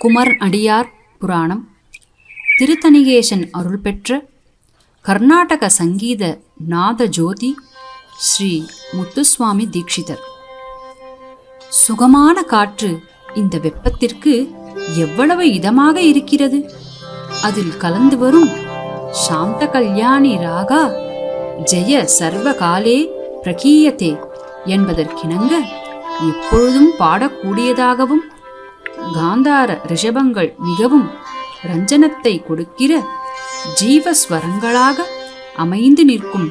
குமரன் அடியார் புராணம். திருத்தணிகேசன் அருள் பெற்ற கர்நாடக சங்கீத நாத ஜோதி ஸ்ரீ முத்துசுவாமி தீக்ஷிதர். சுகமான காற்று இந்த வெப்பத்திற்கு எவ்வளவு இதமாக இருக்கிறது. அதில் கலந்து வரும் சாந்த கல்யாணி ராகா ஜெய சர்வ காலே பிரகீயத்தே என்பதற்கிணங்க எப்பொழுதும் பாடக்கூடியதாகவும் காந்தார ரிஷபங்கள் மிகவும் ரஞ்சனத்தை கொடுக்கிற ஜீவஸ்வரங்களாக அமைந்து நிற்கும்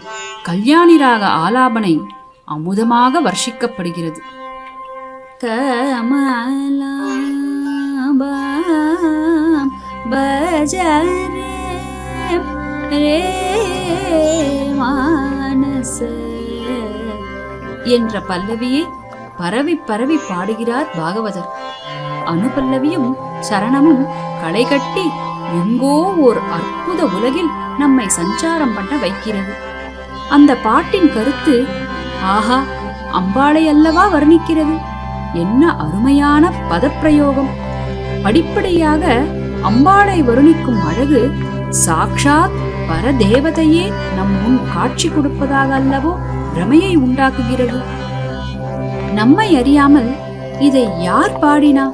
கல்யாணிராக ஆலாபனை அமுதமாக வர்ஷிக்கப்படுகிறது. கமலாபம் பஜரே ரே மானச என்ற பல்லவியை பரவி பரவி பாடுகிறார் பாகவதர். அனுபல்லவியும் சரணமும் களை கட்டி எங்கோ ஓர் அற்புத உலகில் நம்மை சஞ்சாரம் பண்ண வைக்கிறது. அந்த பாட்டின் கருத்து ஆஹா, அம்பாளை அல்லவா வர்ணிக்கிறது. என்ன அருமையான பதப்பிரயோகம்! படிப்படியாக அம்பாளை வருணிக்கும் அழகு சாக்ஷாத் பரதேவதையே நம் முன் காட்சி கொடுப்பதாக அல்லவோ பிரமையை உண்டாக்குகிறது. நம்மை அறியாமல் இதை யார் பாடினா,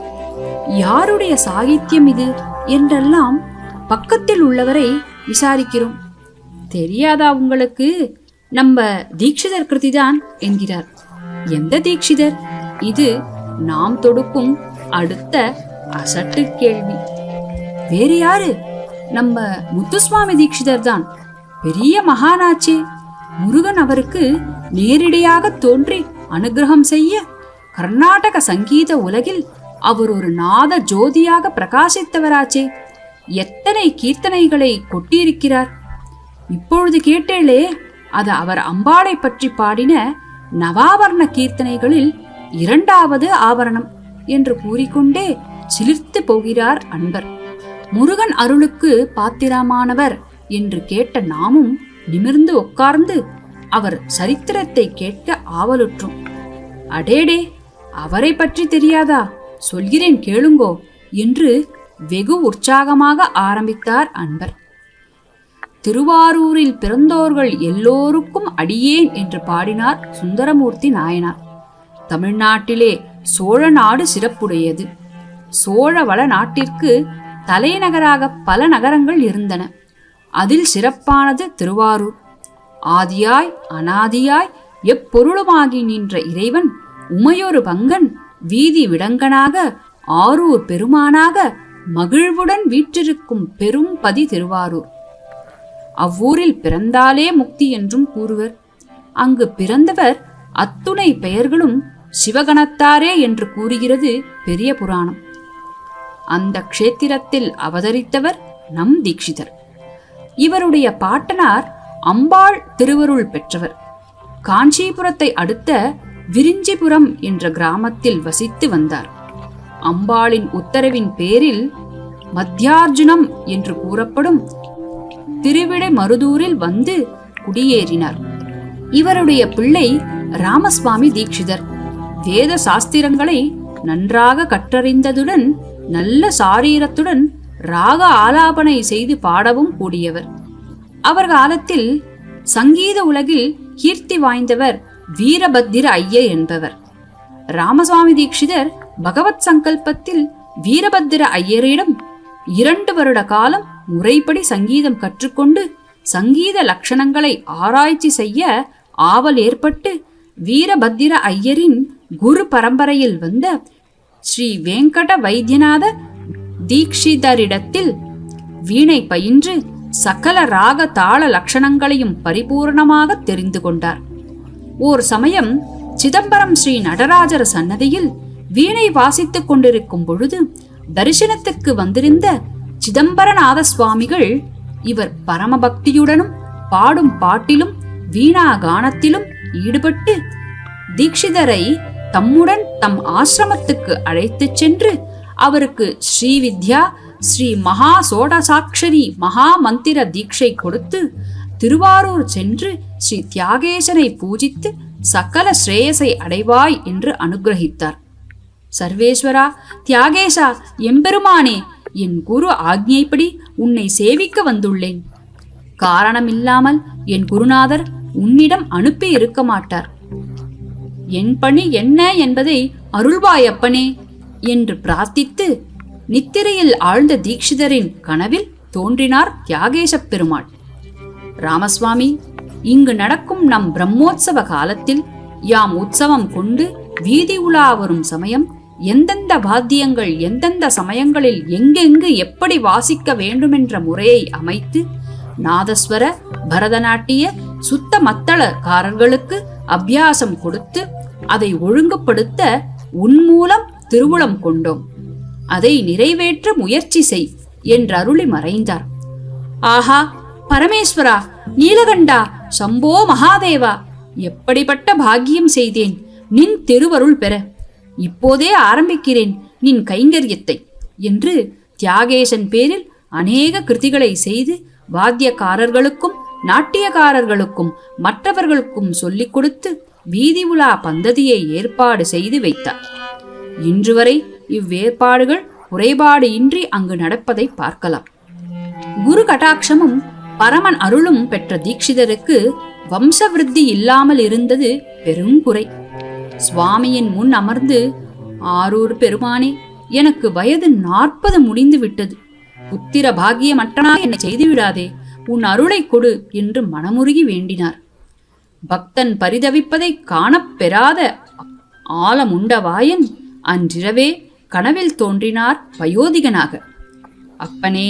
யாருடைய சாகித்யம் இது என்றெல்லாம் பக்கத்தில் உள்ளவரை விசாரிக்கிறோம். தெரியாதா உங்களுக்கு? நம்ம தீக்ஷிதர் கிருதிதான் என்கிறார். எந்த தீக்ஷிதர்? இது நாம் தொடுக்கும் அடுத்த அசட்டு கேள்வி. வேறு யாரு? நம்ம முத்துசுவாமி தீக்ஷிதர் தான். பெரிய மகானாச்சே. முருகன் அவருக்கு நேரடியாக தோன்றி அனுகிரகம் செய்ய கர்நாடக சங்கீத உலகில் அவர் ஒரு நாத ஜோதியாக பிரகாசித்தவராச்சே. எத்தனை கீர்த்தனைகளை கொட்டியிருக்கிறார். இப்பொழுது கேட்டேளே, அது அவர் அம்பாளை பற்றி பாடின நவாவரண கீர்த்தனைகளில் 2வது ஆவரணம் என்று கூறிக்கொண்டே சிலிர்த்து போகிறார் அன்பர். முருகன் அருளுக்கு பாத்திரமானவர் என்று கேட்ட நாமும் நிமிர்ந்து உட்கார்ந்து அவர் சரித்திரத்தை கேட்க ஆவலுற்றோம். அடேடே, அவரை பற்றி தெரியாதா? சொல்கிறேன் கேளுங்கோ என்று வெகு உற்சாகமாக ஆரம்பித்தார் அன்பர். திருவாரூரில் பிறந்தோர்கள் எல்லோருக்கும் அடியேன் என்று பாடினார் சுந்தரமூர்த்தி நாயனார். தமிழ்நாட்டிலே சோழ நாடு சிறப்புடையது. சோழ வள நாட்டிற்கு தலைநகராக பல நகரங்கள் இருந்தன. அதில் சிறப்பானது திருவாரூர். ஆதியாய் அனாதியாய் எப்பொருளுமாகி நின்ற இறைவன் உமையொரு பங்கன் வீதி விடங்கனாக ஆரூர் பெருமானாக மகிழ்வுடன் வீற்றிருக்கும் பெரும் பதி திருவாரூர். அவ்வூரில் பிறந்தாலே முக்தி என்றும் கூறுவர். அங்கு பிறந்தவர் அத்துணை பெயர்களும் சிவகணத்தாரே என்று கூறுகிறது பெரிய புராணம். அந்த க்ஷேத்திரத்தில் அவதரித்தவர் நம் தீக்ஷிதர். இவருடைய பாட்டனார் அம்பாள் திருவருள் பெற்றவர். காஞ்சிபுரத்தை அடுத்த விரிஞ்சிபுரம் என்ற கிராமத்தில் வசித்து வந்தார். அம்பாளின் உத்தரவின் பேரில் மத்தியார்ஜுனம் என்று கூறப்படும் திருவிடை மருதூரில் வந்து குடியேறினார். இவருடைய பிள்ளை ராமசுவாமி தீக்ஷிதர் வேத சாஸ்திரங்களை நன்றாக கற்றறிந்ததுடன் நல்ல சாரீரத்துடன் ராக ஆலாபனை செய்து பாடவும் கூடியவர். அவர் காலத்தில் சங்கீத உலகில் கீர்த்தி வாய்ந்தவர் வீரபத்திர ஐயர் என்பவர். ராமசுவாமி தீக்ஷிதர் பகவத் சங்கல்பத்தில் வீரபத்திர ஐயரிடம் 2 வருட காலம் முறைப்படி சங்கீதம் கற்றுக்கொண்டு சங்கீத லட்சணங்களை ஆராய்ச்சி செய்ய ஆவல் ஏற்பட்டு வீரபத்திர ஐயரின் குரு பரம்பரையில் வந்த ஸ்ரீ வெங்கட வைத்தியநாத தீக்ஷிதரிடத்தில் வீணை பயின்று சகல ராக தாள லட்சணங்களையும் பரிபூர்ணமாக தெரிந்து கொண்டார். ஓர் சமயம் சிதம்பரம் ஸ்ரீ நடராஜர் சன்னதியில் வீணை வாசித்துக் கொண்டிருக்கும் பொழுது தரிசனத்துக்கு வந்திருந்த சிதம்பரநாத சுவாமிகள் இவர் பரமபக்தியுடனும் பாடும் பாட்டிலும் வீணா கானத்திலும் ஈடுபட்டு தீக்ஷிதரை தம்முடன் தம் ஆசிரமத்துக்கு அழைத்துச் சென்று அவருக்கு ஸ்ரீவித்யா ஸ்ரீ மகா சோடசாட்சரி மகா மந்திர தீட்சை கொடுத்து திருவாரூர் சென்று ஸ்ரீ தியாகேசனை பூஜித்து சகல ஸ்ரேயசை அடைவாய் என்று அனுகிரகித்தார். சர்வேஸ்வரா, தியாகேசா, எம்பெருமானே, என் குரு ஆக்ஞைப்படி உன்னை சேவிக்க வந்துள்ளேன். காரணமில்லாமல் என் குருநாதர் உன்னிடம் அனுப்பி இருக்க மாட்டார். என் பணி என்ன என்பதை அருள்வாயப்பனே என்று பிரார்த்தித்து நித்திரையில் ஆழ்ந்த தீட்சிதரின் கனவில் தோன்றினார் தியாகேசப் பெருமாள். ராமசுவாமி, இங்கு நடக்கும் நம் பிரம்மோற்சவ காலத்தில் யாம் உற்சவம் கொண்டு வீதி உலா வரும் சமயம் எந்தெந்த வாத்தியங்கள் எந்தெந்த சமயங்களில் எங்கெங்கு எப்படி வாசிக்க வேண்டுமென்ற முறையை அமைத்து நாதஸ்வர, பரதநாட்டிய, சுத்த மத்தளக்காரர்களுக்கு அபியாசம் கொடுத்து அதை ஒழுங்குபடுத்த உன்மூலம் திருவுளம் கொண்டோம். அதை நிறைவேற்ற முயற்சி செய் என்று அருளி மறைந்தார். ஆஹா, பரமேஸ்வரா, நீலகண்டா, சம்போ மகாதேவா, எப்படிப்பட்ட பாக்கியம் செய்தேன் நின் திருவருள் பெற. இப்போதே ஆரம்பிக்கிறேன் நின் கைங்கரியத்தை என்று தியாகேசன் பேரில் அநேக கிருதிகளை செய்து வாத்தியக்காரர்களுக்கும் நாட்டியக்காரர்களுக்கும் மற்றவர்களுக்கும் சொல்லிக் கொடுத்து வீதி உலா பந்ததியை ஏற்பாடு செய்து வைத்தார். இன்று வரை இவ்வேற்பாடுகள் குறைபாடு இன்றி அங்கு நடப்பதை பார்க்கலாம். குரு கடாட்சமும் பரமன் அருளும் பெற்ற தீட்சிதருக்கு வம்சவிருத்தி இல்லாமல் இருந்தது பெரும் குறை. சுவாமியின் முன் அமர்ந்து, ஆரூர் பெருமானே, எனக்கு வயது 40 முடிந்து விட்டது. புத்திர பாக்கியமற்றனா என்னை செய்துவிடாதே, உன் அருளை கொடு என்று மனமுருகி வேண்டினார். பக்தன் பரிதவிப்பதை காணப்பெறாத ஆலமுண்டவாயன் அன்றிரவே கனவில் தோன்றினார் வயோதிகனாக. அப்பனே,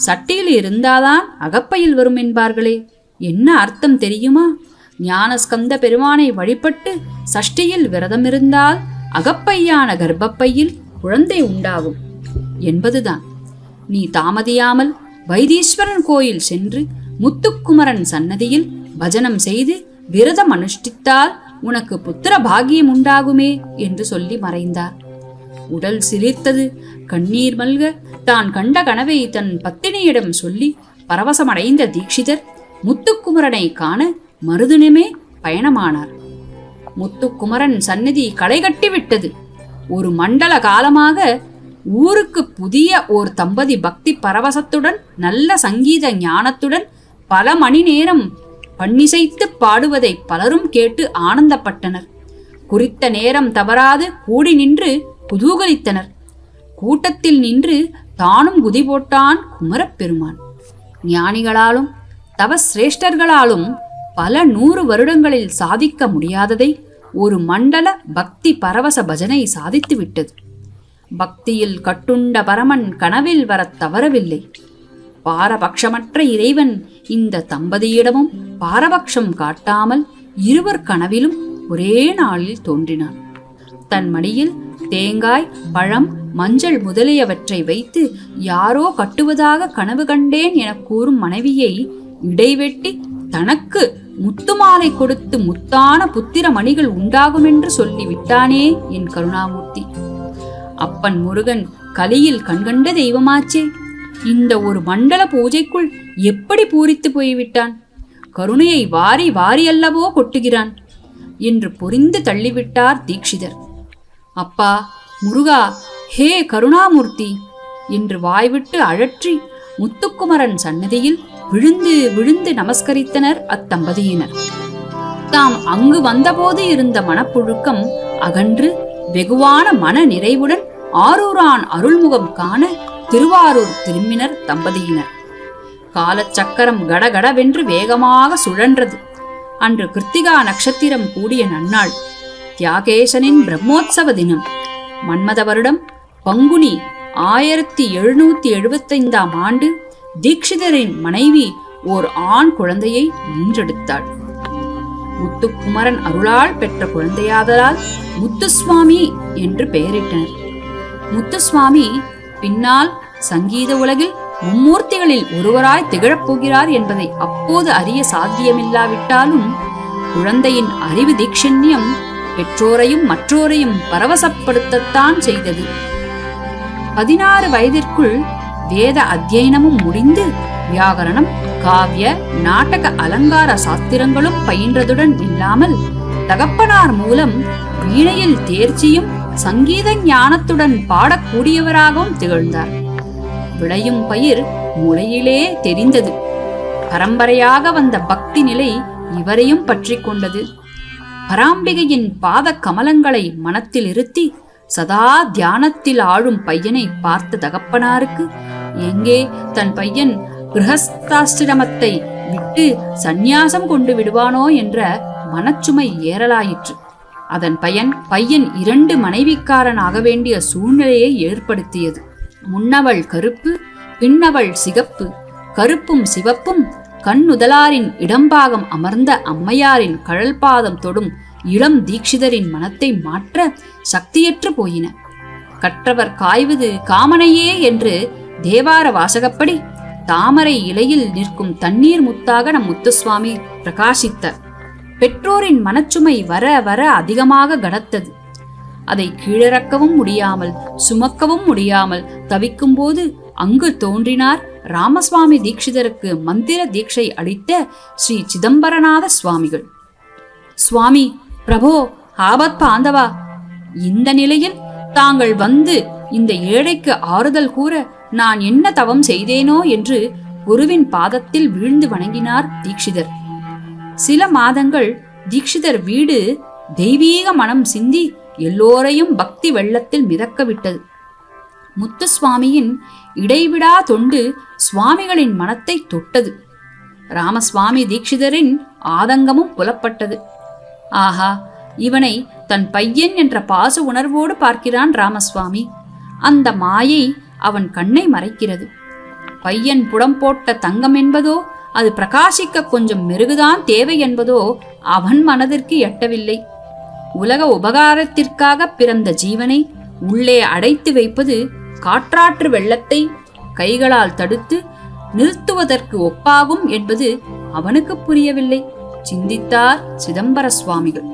சட்டியில் இருந்தாதான் அகப்பையில் வரும் என்பார்களே, என்ன அர்த்தம் தெரியுமா? ஞானஸ்கந்த பெருமானை வழிபட்டு சஷ்டியில் விரதமிருந்தால் அகப்பையான கர்ப்பப்பையில் குழந்தை உண்டாகும் என்பதுதான். நீ தாமதியாமல் வைத்தீஸ்வரன் கோயில் சென்று முத்துக்குமரன் சன்னதியில் பஜனம் செய்து விரதம் அனுஷ்டித்தால் உனக்கு புத்திர பாகியம் உண்டாகுமே என்று சொல்லி மறைந்தார். உடல் சிலிர்த்தது. கண்ணீர் மல்க தான் கண்ட கனவை தன் பத்தினியிடம் சொல்லி பரவசமடைந்த தீட்சிதர் முத்துக்குமரனை காண மறுதினமே பயணமானார். முத்துக்குமரன் சந்நிதி களை கட்டிவிட்டது. ஒரு மண்டல காலமாக ஊருக்கு புதிய ஓர் தம்பதி பக்தி பரவசத்துடன் நல்ல சங்கீத ஞானத்துடன் பல மணி நேரம் பண்ணிசைத்து பாடுவதை பலரும் கேட்டு ஆனந்தப்பட்டனர். குறித்த நேரம் தவறாது கூடி நின்று குதூகலித்தனர். கூட்டத்தில் நின்று தானும் குதி போட்டான் குமரப்பெருமான். ஞானிகளாலும் தவசிரேஷ்டர்களாலும் பல 100 வருடங்களில் சாதிக்க முடியாததை ஒரு மண்டல பக்தி பரவச பஜனை சாதித்து விட்டது. பக்தியில் கட்டுண்ட பரமன் கனவில் வரத் தவறவில்லை. பாரபட்சமற்ற இறைவன் இந்த தம்பதியிடமும் பாரபட்சம் காட்டாமல் இருவர் கனவிலும் ஒரே நாளில் தோன்றினான். தன் மடியில் தேங்காய், பழம், மஞ்சள் முதலியவற்றை வைத்து யாரோ கட்டுவதாக கனவு கண்டேன் என கூறும் மனைவியை இடைவெட்டி தனக்கு முத்துமாலை கொடுத்து முத்தான புத்திர மணிகள் உண்டாகுமென்று சொல்லி விட்டானே என் கருணாமூர்த்தி. அப்பன் முருகன் கலியில் கண்கண்ட தெய்வமாச்சே, இந்த ஒரு மண்டல பூஜைக்குள் எப்படி பூரித்து போய்விட்டான்? கருணையை வாரி வாரி அல்லவோ கொட்டுகிறான் என்று பொறிந்து தள்ளிவிட்டார் தீட்சிதர். அப்பா முருகா, ஹே கருணாமூர்த்தி என்று வாய்விட்டு அழற்றி முத்துக்குமரன் சன்னதியில் விழுந்து விழுந்து நமஸ்கரித்தனர் அத்தம்பதியினர். தாம் அங்கு வந்தபோது இருந்த மனப்புழுக்கம் அகன்று வெகுவான மன நிறைவுடன் ஆரூரான் அருள்முகம் காண திருவாரூர் திரும்பினர் தம்பதியினர். காலச்சக்கரம் கடகடவென்று வேகமாக சுழன்றது. அன்று கிருத்திகா நட்சத்திரம் கூடிய நன்னாள். தியாகேசனின் பிரம்மோற்சவ தினம். மன்மத வருடம் பங்குனி 1775ஆம் ஆண்டு தீட்சிதரின் மனைவி ஓர் ஆண் குழந்தையை ஈன்றெடுத்தாள். முத்துக்குமரன் அருளால் பெற்ற குழந்தையாதலால் முத்துசுவாமி என்று பெயரிட்டனர். முத்துசுவாமி பின்னால் சங்கீத உலகில் மும்மூர்த்திகளில் ஒருவராய் திகழப்போகிறார் என்பதை அப்போது அறிய சாத்தியமில்லாவிட்டாலும் குழந்தையின் அறிவு தீட்சண்யம் பெற்றோரையும் மற்றோரையும் பரவசப்படுத்தத்தான் செய்தது. 16 வயதிற்குள் வேத அத்தியனமும் முடிந்து வியாகரணம், காவிய, நாடக, அலங்கார சாஸ்திரங்களும் பயின்றதுடன் இல்லாமல் தகப்பனார் மூலம் வீணையில் தேர்ச்சியும் சங்கீத ஞானத்துடன் பாடக்கூடியவராகவும் திகழ்ந்தார். விளையும் பயிர் முளையிலே தெரிந்தது. பரம்பரையாக வந்த பக்தி நிலை இவரையும் பற்றி கொண்டது. பராம்பிகையின் பாத கமலங்களை மனத்தில் இருத்தி சதா தியானத்தில் ஆழும் பையனை பார்த்த தகப்பனாருக்கு எங்கே தன் பையன் கிரகஸ்தாசிரமத்தை விட்டு சந்நியாசம் கொண்டு விடுவானோ என்ற மனச்சுமை ஏறலாயிற்று. அதன் பையன் 2 மனைவிக்காரன் ஆக வேண்டிய சூழ்நிலையை ஏற்படுத்தியது. முன்னவள் கருப்பு, பின்னவள் சிகப்பு. கருப்பும் சிவப்பும் கண்ணுதலாரின் இடம்பாகம் அமர்ந்த அம்மையாரின் கழல்பாதம் தொடும் இளம் தீட்சிதரின் மனத்தை மாற்ற சக்தியற்று போயின. கற்றவர் காய்வது காமனையே என்று தேவார வாசகப்படி தாமரை இலையில் நிற்கும் தண்ணீர் முத்தாக நம் முத்துசுவாமி பிரகாசித்தார். பெற்றோரின் மனச்சுமை வர வர அதிகமாக கனத்தது. அதை கீழிறக்கவும் முடியாமல் சுமக்கவும் முடியாமல் தவிக்கும் போது அங்கு தோன்றினார் ராமசுவாமி தீட்சிதருக்கு மந்திர தீட்சை அளித்த ஸ்ரீ சிதம்பரநாத சுவாமிகள். சுவாமி, பிரபோ, ஆபத் பாந்தவா, இந்த நிலையில் தாங்கள் வந்து இந்த ஏழைக்கு ஆறுதல் கூற நான் என்ன தவம் செய்தேனோ என்று குருவின் பாதத்தில் வீழ்ந்து வணங்கினார் தீட்சிதர். சில மாதங்கள் தீட்சிதர் வீடு தெய்வீக மனம் சிந்தி எல்லோரையும் பக்தி வெள்ளத்தில் மிதக்க விட்டது. முத்துசுவாமியின் இடைவிடா தொண்டு சுவாமிகளின் மனத்தை தொட்டது. ராமசுவாமி தீட்சிதரின் ஆதங்கமும் புலப்பட்டது. ஆஹா, இவனை தன் பையன் என்ற பாச உணர்வோடு பார்க்கிறான் ராமசுவாமி. அந்த மாயை அவன் கண்ணை மறைக்கிறது. பையன் புடம் போட்ட தங்கம் என்பதோ அது பிரகாசிக்க கொஞ்சம் மெருகுதான் தேவை என்பதோ அவன் மனதிற்கு எட்டவில்லை. உலக உபகாரத்திற்காக பிறந்த ஜீவனை உள்ளே அடைத்து வைப்பது காற்றாற்று வெள்ளத்தை கைகளால் தடுத்து நிறுத்துவதற்கு ஒப்பாகும் என்பது அவனுக்கு புரியவில்லை. சிந்தித்தார் சிதம்பர சுவாமிகள்.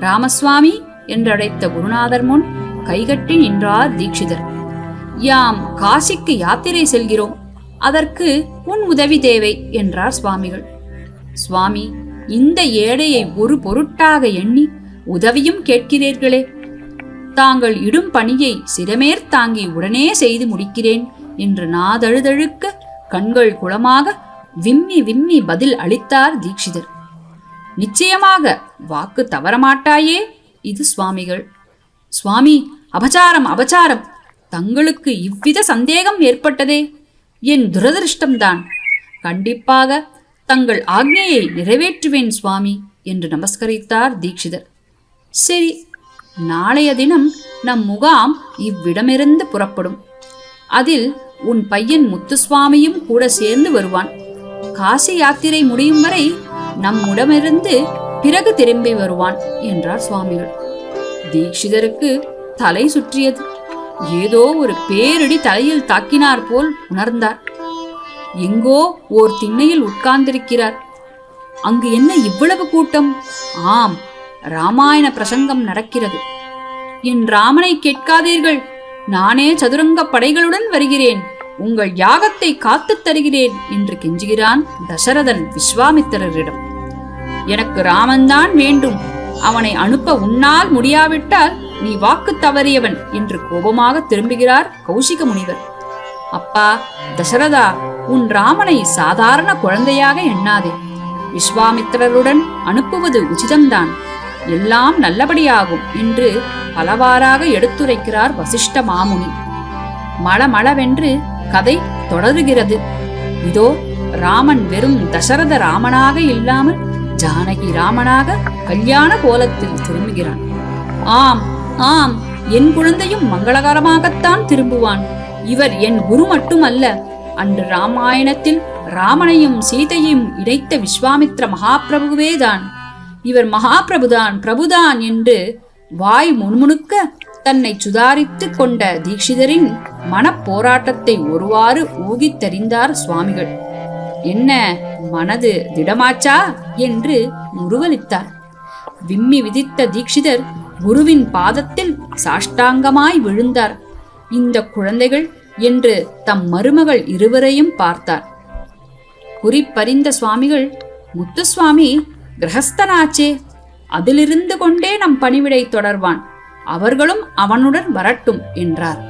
ராமசுவாமி என்றழைத்த குருநாதர் முன் கைகட்டி நின்றார் தீட்சிதர். யாம் காசிக்கு யாத்திரை செல்கிறோம், அதற்கு உன் உதவி தேவை என்றார் சுவாமிகள். சுவாமி, இந்த ஏழையை ஒரு பொருட்டாக எண்ணி உதவியும் கேட்கிறீர்களே. தாங்கள் இடும் பணியை சிரமேற் தாங்கி உடனே செய்து முடிக்கிறேன் என்று நாதழுதழுக்க கண்கள் குளமாக விம்மி விம்மி பதில் அளித்தார் தீட்சிதர். நிச்சயமாக வாக்கு தவறமாட்டாயே? இது சுவாமிகள். சுவாமி, அபச்சாரம் அபச்சாரம். தங்களுக்கு இவ்வித சந்தேகம் ஏற்பட்டதே என் துரதிருஷ்டம்தான். கண்டிப்பாக தங்கள் ஆக்ஞையை நிறைவேற்றுவேன் சுவாமி என்று நமஸ்கரித்தார் தீட்சிதர். சரி, நாளைய தினம் நம் முகாம் இவ்விடமிருந்து புறப்படும். அதில் உன் பையன் முத்துசுவாமியும் கூட சேர்ந்து வருவான். காசி யாத்திரை முடியும் வரை நம்முடமிருந்து பிறகு திரும்பி வருவான் என்றார் சுவாமிகள். தீட்சிதருக்கு தலை சுற்றியது. ஏதோ ஒரு பேரிடி தலையில் தாக்கினார் போல் உணர்ந்தார். எங்கோ ஓர் திண்ணையில் உட்கார்ந்திருக்கிறார். அங்கு என்ன இவ்வளவு கூட்டம்? ஆம், ராமாயண பிரசங்கம் நடக்கிறது. என் ராமனை கேட்காதீர்கள், நானே சதுரங்க படைகளுடன் வருகிறேன், உங்கள் யாகத்தை காத்துத் தருகிறேன் என்று கெஞ்சுகிறான் தசரதன் விஸ்வாமித்திரரிடம். எனக்கு ராமன்தான் வேண்டும், அவனை அனுப்ப உன்னால் முடியாவிட்டால் நீ வாக்கு தவறியவன் என்று கோபமாக திரும்புகிறார் கௌசிக முனிவர். அப்பா தசரதா, உன் ராமனை சாதாரண குழந்தையாக எண்ணாதே. விஸ்வாமித்திரருடன் அனுப்புவது உச்சிதம்தான், எல்லாம் நல்லபடியாகும் என்று பலவாறாக எடுத்துரைக்கிறார் வசிஷ்ட மாமுனி. மளமளவென்று கதை தொடருகிறது. இதோ ராமன் வெறும் தசரத ராமனாக இல்லாமல் ஜானகி ராமனாக கல்யாண கோலத்தில் திரும்புகிறான். ஆம் ஆம், என் குழந்தையும் மங்களகரமாகத்தான் திரும்புவான். இவர் என் குரு மட்டுமல்ல, அன்று ராமாயணத்தில் ராமனையும் சீதையும் இணைத்த விஸ்வாமித்ர மகாபிரபுவேதான். இவர் மகாபிரபுதான் பிரபுதான் என்று வாய் முணுமுணுக்க தன்னை சுதாரித்து கொண்ட தீட்சிதரின் மனப்போராட்டத்தை ஒருவாறு ஊகித்தறிந்தார் சுவாமிகள். என்ன, மனது திடமாச்சா என்று முருவலித்தார். விம்மி விதித்த தீட்சிதர் குருவின் பாதத்தில் சாஷ்டாங்கமாய் விழுந்தார். இந்த குழந்தைகள் என்று தம் மருமகள் இருவரையும் பார்த்தார். குறிப்பறிந்த சுவாமிகள், முத்துசுவாமி கிரகஸ்தனாச்சே, அதிலிருந்து கொண்டே நம் பணிவிடை தொடர்வான். அவர்களும் அவனுடன் வரட்டும் என்றார்.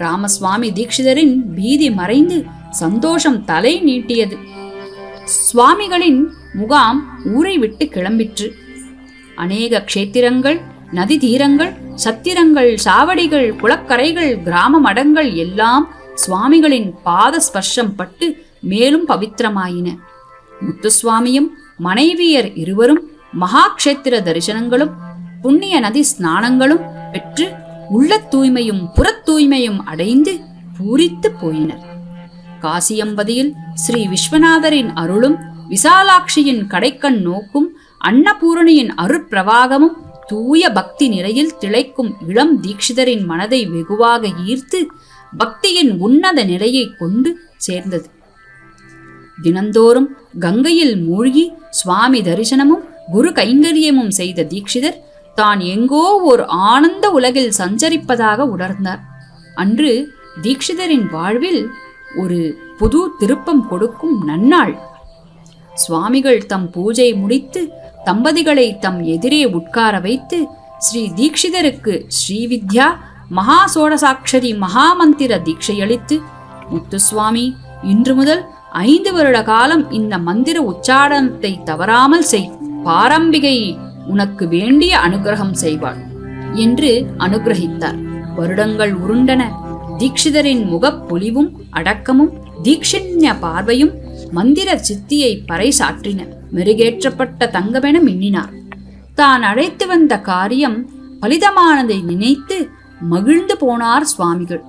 ராமசுவாமி தீட்சிதரின் பீதி மறைந்து சந்தோஷம் தலை நீட்டியது. சுவாமிகளின் முகாம் ஊரை விட்டு கிளம்பிற்று. அநேக க்ஷேத்திரங்கள், நதி தீரங்கள், சத்திரங்கள், சாவடிகள், குளக்கரைகள், கிராம மடங்கள் எல்லாம் சுவாமிகளின் பாத ஸ்பர்ஷம் பட்டு மேலும் பவித்திரமாயின. முத்துசுவாமியும் மனைவியர் இருவரும் மகாக்ஷேத்திர தரிசனங்களும் புண்ணிய நதி ஸ்நானங்களும் பெற்று உள்ள தூய்மையும் புறத் தூய்மையும் அடைந்து பூரித்து போயினர். காசியம்பதியில் ஸ்ரீ விஸ்வநாதரின் அருளும் விசாலாட்சியின் கடைக்கண் நோக்கும் அன்னபூரணியின் அருட்பிரவாகமும் தூய பக்தி நிறையில் திளைக்கும் இளம் தீட்சிதரின் மனதை வெகுவாக ஈர்த்து பக்தியின் உன்னத நிலையை கொண்டு சேர்ந்தது. தினந்தோறும் கங்கையில் மூழ்கி சுவாமி தரிசனமும் குரு கைங்கரியமும் செய்த தீட்சிதர் தான் எங்கோ ஒரு ஆனந்த உலகில் சஞ்சரிப்பதாக உணர்ந்தார். அன்று தீட்சிதரின் வாழ்வில் ஒரு புது திருப்பம் கொடுக்கும் நன்னாள். சுவாமிகள் தம் பூஜை முடித்து தம்பதிகளை தம் எதிரே உட்கார வைத்து ஸ்ரீ தீட்சிதருக்கு ஸ்ரீவித்யா மகாசோடசாட்சரி மகாமந்திர தீட்சையளித்து, முத்துசுவாமி, இன்று முதல் 5 வருட காலம் இந்த மந்திர உச்சாரணத்தை தவறாமல் செய், பாரம்பிகை உனக்கு வேண்டிய அனுகிரகம் செய்வாள் என்று அனுகிரகித்தார். வருடங்கள் உருண்டன. தீட்சிதரின் முகப்பொலிவும் அடக்கமும் தீட்சிண்ய பார்வையும் மந்திர சித்தியை பறைசாற்றின. மெருகேற்றப்பட்ட தங்கமென மின்னினார். தான் அழைத்து வந்த காரியம் பலிதமானதை நினைத்து மகிழ்ந்து போனார் சுவாமிகள்.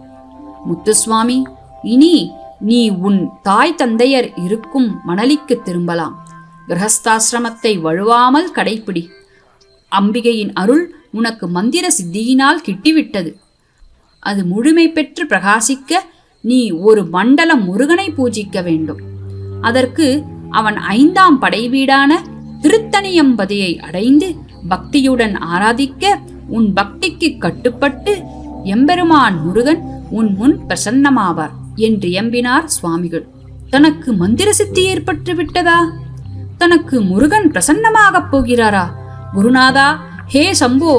முத்துசுவாமி, இனி நீ உன் தாய் தந்தையர் இருக்கும் மணலிக்கு திரும்பலாம். கிரகஸ்தாசிரமத்தை வழுவாமல் கடைப்பிடி. அம்பிகையின் அருள் உனக்கு மந்திர சித்தியினால் கிட்டிவிட்டது. அது முழுமை பெற்று பிரகாசிக்க நீ ஒரு மண்டலம் முருகனை பூஜிக்க வேண்டும். அதற்கு அவன் 5ஆம் படைவீடான திருத்தணியம்பதியை அடைந்து பக்தியுடன் ஆராதிக்க உன் பக்திக்கு கட்டுப்பட்டு எம்பெருமான் முருகன் உன் முன் பிரசன்னமாவார் என்று எம்பினார் சுவாமிகள். தனக்கு மந்திர சித்தி ஏற்பட்டு விட்டதா? தனக்கு முருகன் பிரசன்னமாகப் போகிறாரா? குருநாதா, ஹே சம்போ,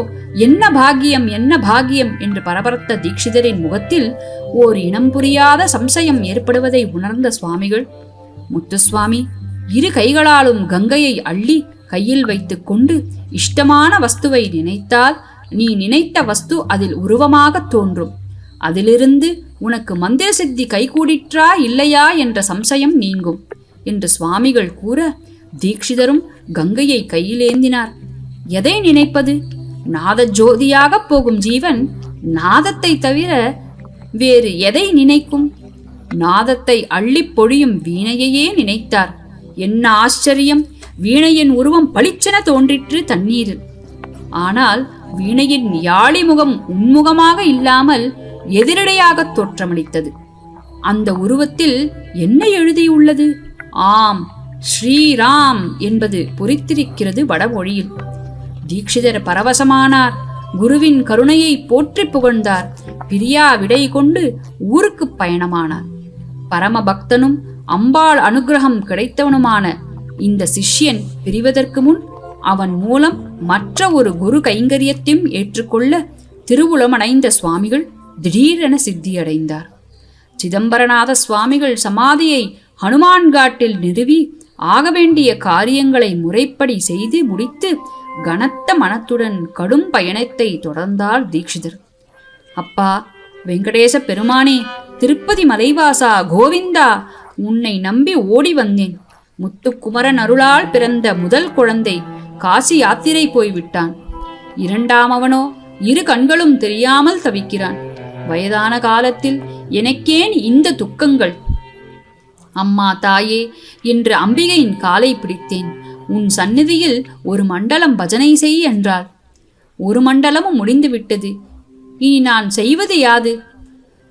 என்ன பாகியம், என்ன பாகியம் என்று பரபரத்த தீட்சிதரின் முகத்தில் ஓர் இனம் புரியாத சம்சயம் ஏற்படுவதை உணர்ந்த சுவாமிகள், முத்துசுவாமி, 2 கைகளாலும் கங்கையை அள்ளி கையில் வைத்துக் கொண்டு இஷ்டமான வஸ்துவை நினைத்தால் நீ நினைத்த வஸ்து அதில் உருவமாக தோன்றும். அதிலிருந்து உனக்கு மந்திர சித்தி கைகூடிற்றா இல்லையா என்ற சம்சயம் நீங்கும் என்று சுவாமிகள் கூற, தீட்சிதரும் கங்கையை கையிலேந்தினார். எதை நினைப்பது? நாத ஜோதியாக போகும் ஜீவன் நாதத்தை தவிர வேறு எதை நினைக்கும்? நாதத்தை அள்ளி பொழியும் வீணையையே நினைத்தார். என்ன ஆச்சரியம்! வீணையின் உருவம் பளிச்சென தோன்றிற்று தண்ணீரில். ஆனால் வீணையின் யாழி முகம் உன்முகமாக இல்லாமல் எதிரடையாக தோற்றமளித்தது. அந்த உருவத்தில் என்ன எழுதியுள்ளது? ஆம், ஸ்ரீராம் என்பது பொறித்திருக்கிறது வடமொழியில். தீட்சிதர் பரவசமானார். குருவின் கருணையை போற்றி புகழ்ந்தார். பிரியா விடை கொண்டு ஊருக்கு பயணமானார். பரம பக்தனும் அம்பாள் அனுகிரகம் கிடைத்தவனுமான இந்த சிஷ்யன் பிரிவதற்கு முன் அவன் மூலம் மற்ற ஒரு குரு கைங்கரியத்தையும் ஏற்றுக்கொள்ள திருவுளமடைந்த சுவாமிகள் திடீரென சித்தியடைந்தார். சிதம்பரநாத சுவாமிகள் சமாதியை ஹனுமான்காட்டில் நிறுவி ஆக வேண்டிய காரியங்களை முறைப்படி செய்து முடித்து கனத்த மனத்துடன் கடும் பயணத்தை தொடர்ந்தார் தீட்சிதர். அப்பா வெங்கடேச பெருமானே, திருப்பதி மலைவாசா, கோவிந்தா, உன்னை நம்பி ஓடி வந்தேன். முத்துக்குமரன் அருளால் பிறந்த முதல் குழந்தை காசி யாத்திரை போய்விட்டான். 2ஆமவனோ 2 கண்களும் தெரியாமல் தவிக்கிறான். வயதான காலத்தில் எனக்கேன் இந்த துக்கங்கள்? அம்மா தாயே என்று அம்பிகையின் காலை பிடித்தேன். உன் சந்நிதியில் ஒரு மண்டலம் பஜனை செய் என்றாள். ஒரு மண்டலமும் முடிந்துவிட்டது. இனி நான் செய்வது யாது?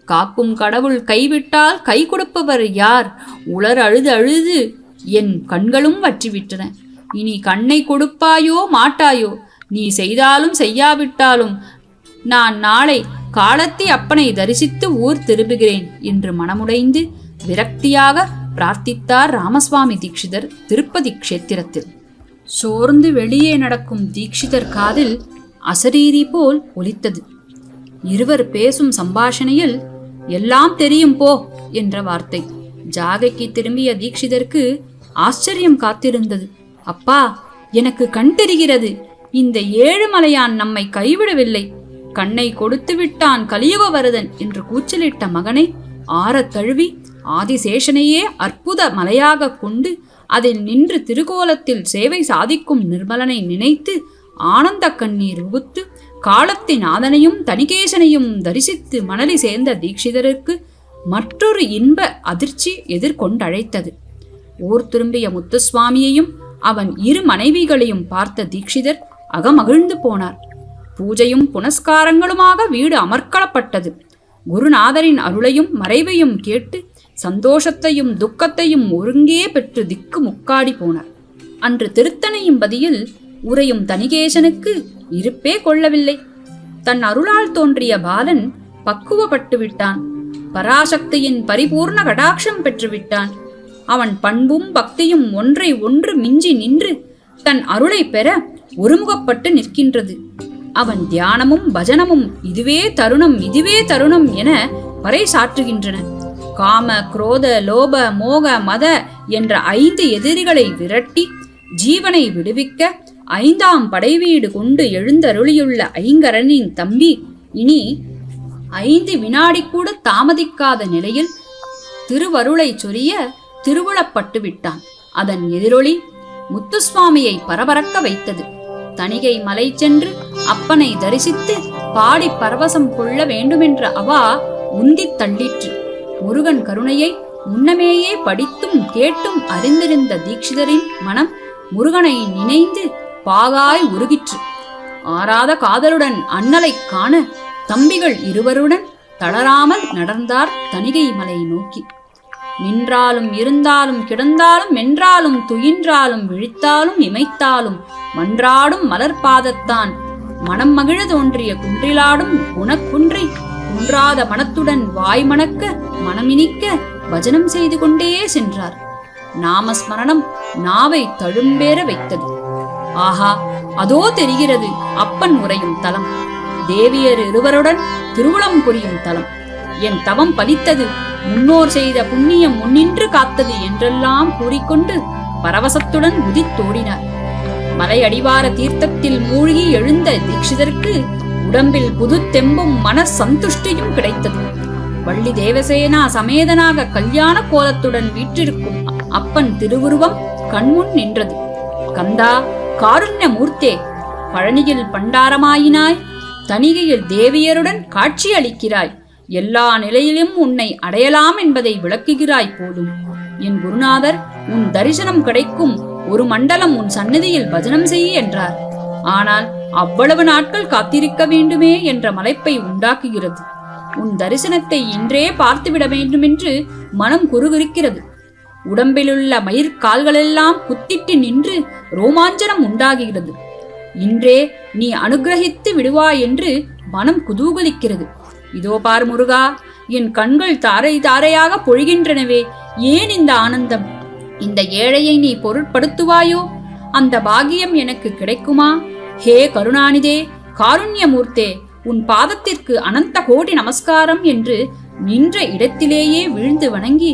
காக்கும் கடவுள் கைவிட்டால் கை கொடுப்பவர் யார்? உலர் அழுது அழுது என் கண்களும் வற்றிவிட்டன. இனி கண்ணை கொடுப்பாயோ மாட்டாயோ? நீ செய்தாலும் செய்யாவிட்டாலும் நான் நாளை காலத்தி அப்பனை தரிசித்து ஊர் திரும்புகிறேன் என்று மனமுடைந்து விரக்தியாக பிரார்த்தித்தார் ராமசுவாமி தீட்சிதர் திருப்பதி க்ஷேத்திரத்தில். சோர்ந்து வெளியே நடக்கும் தீட்சிதர் காதில் அசரீரி போல் ஒலித்தது. இருவர் பேசும் சம்பாஷணையில் எல்லாம் தெரியும் போ என்ற வார்த்தை. ஜாகைக்கு திரும்பிய தீக்ஷிதருக்கு ஆச்சரியம் காத்திருந்தது. அப்பா, எனக்கு கண் தெரிகிறது. இந்த ஏழுமலையான் நம்மை கைவிடவில்லை. கண்ணை கொடுத்து விட்டான் கலியுக வரதன் என்று கூச்சலிட்ட மகனை ஆறத் தழுவி ஆதிசேஷனையே அற்புத மலையாக கொண்டு அதில் நின்று திருக்கோலத்தில் சேவை சாதிக்கும் நிர்மலனை நினைத்து ஆனந்த கண்ணீர் உகுத்து காலத்தின் நாதனையும் தணிகேசனையும் தரிசித்து மணலி சேர்ந்த தீக்ஷிதருக்கு மற்றொரு இன்ப அதிர்ச்சி எதிர்கொண்டழைத்தது. ஊர் திரும்பிய முத்துசுவாமியையும் அவன் இரு மனைவிகளையும் பார்த்த தீக்ஷிதர் அகமகிழ்ந்து போனார். பூஜையும் புனஸ்காரங்களுமாக வீடு அமர்க்களப்பட்டது. குருநாதரின் அருளையும் மறைவையும் கேட்டு சந்தோஷத்தையும் துக்கத்தையும் ஒருங்கே பெற்று திக்கு முக்காடி போனார். அன்று திருத்தணையும் பதியில் உரையும் தணிகேசனுக்கு இருப்பே கொள்ளவில்லை. தன் அருளால் தோன்றிய பாலன் பக்குவப்பட்டு விட்டான். பராசக்தியின் பரிபூர்ண கடாட்சம் பெற்றுவிட்டான். அவன் பண்பும் பக்தியும் ஒன்றை ஒன்று மிஞ்சி நின்று தன் அருளை பெற ஒருமுகப்பட்டு நிற்கின்றது. அவன் தியானமும் பஜனமும் இதுவே தருணம் இதுவே தருணம் என பறைசாற்றுகின்றன. காம, குரோத, லோப, மோக, மத என்ற 5 எதிரிகளை விரட்டி ஜீவனை விடுவிக்க 5ஆம் படைவீடு கொண்டு எழுந்தருளியுள்ள ஐங்கரனின் தம்பி இனி 5 வினாடி கூட தாமதிக்காத நிலையில் திருவருளை சொரிய திருவுளப்பட்டு விட்டான். அதன் எதிரொலி முத்துசுவாமியை பரபரக்க வைத்தது. தணிகை மலை சென்று அப்பனை தரிசித்து பாடி பரவசம் கொள்ள வேண்டுமென்ற அவா உந்தித் தள்ளிற்று. முருகன் கருணையை முன்னமேயே படித்தும் கேட்டும் அறிந்திருந்த தீக்ஷிதரின் மனம் முருகனை நினைந்து பாகாய் உருகிற்று. ஆறாத காதலுடன் அண்ணலை காண தம்பிகள் இருவருடன் தளராமல் நடந்தார் தணிகை மலை நோக்கி. நின்றாலும் இருந்தாலும் கிடந்தாலும் மென்றாலும் துயின்றாலும் விழித்தாலும் இமைத்தாலும் மன்றாடும் மலர்பாதத்தான் மனம் மகிழ தோன்றிய குன்றிலாடும் குணக்குன்றை குன்றாத மனத்துடன் வாய் மணக்க மனமினிக்க பஜனம் செய்து கொண்டே சென்றார். நாமஸ்மரணம் நாவை தழும்பேற வைத்தது. ஆஹா, அதோ தெரிகிறது அப்பன் உரையும் தலம், தேவியர் இருவருடன் திருவுளம் புரியும் தலம். என் தவம் பலித்தது, முன்னோர் செய்த புண்ணியம் முன்னின்று காத்தது என்றெல்லாம் கூறிக்கொண்டு பரவசத்துடன் உதித்தோடினார். மலை அடிவார தீர்த்தத்தில் மூழ்கி எழுந்த தீக்ஷிதருக்கு உடம்பில் புது தெம்பும் மன சந்துஷ்டியும் கிடைத்தது. வள்ளி தேவசேனா சமேதனாக கல்யாண கோலத்துடன் வீற்றிருக்கும் அப்பன் திருவுருவம் கண்முன் நின்றது. கந்தா, காருண்ய மூர்த்தே, பழனியில் பண்டாரமாயினாய், தணிகையில் தேவியருடன் காட்சி அளிக்கிறாய், எல்லா நிலையிலும் உன்னை அடையலாம் என்பதை விளக்குகிறாய் போலும். என் குருநாதர், உன் தரிசனம் கிடைக்கும் ஒரு மண்டலம் உன் சந்நிதியில் பஜனம் செய்ய என்றார். ஆனால் அவ்வளவு நாட்கள் காத்திருக்க வேண்டுமே என்ற மலைப்பை உண்டாக்குகிறது. உன் தரிசனத்தை இன்றே பார்த்துவிட வேண்டுமென்று மனம் குறுகுறுக்கிறது. உடம்பிலுள்ள மயிர்கால்களெல்லாம் குத்திட்டு நின்று ரோமாஞ்சனம் உண்டாகிறது. இன்றே நீ அனுகிரகித்து விடுவாய் என்று மனம் குதூகலிக்கிறது. இதோ பார் முருகா, என் கண்கள் தாரை தாரையாக பொழிகின்றனவே, ஏன் இந்த ஆனந்தம்? இந்த ஏழையை நீ பொருட்படுத்துவாயோ? அந்த பாகியம் எனக்கு கிடைக்குமா? ஹே கருணாநிதே, காருண்யமூர்த்தே, உன் பாதத்திற்கு அனந்த கோடி நமஸ்காரம் என்று நின்ற இடத்திலேயே விழுந்து வணங்கி,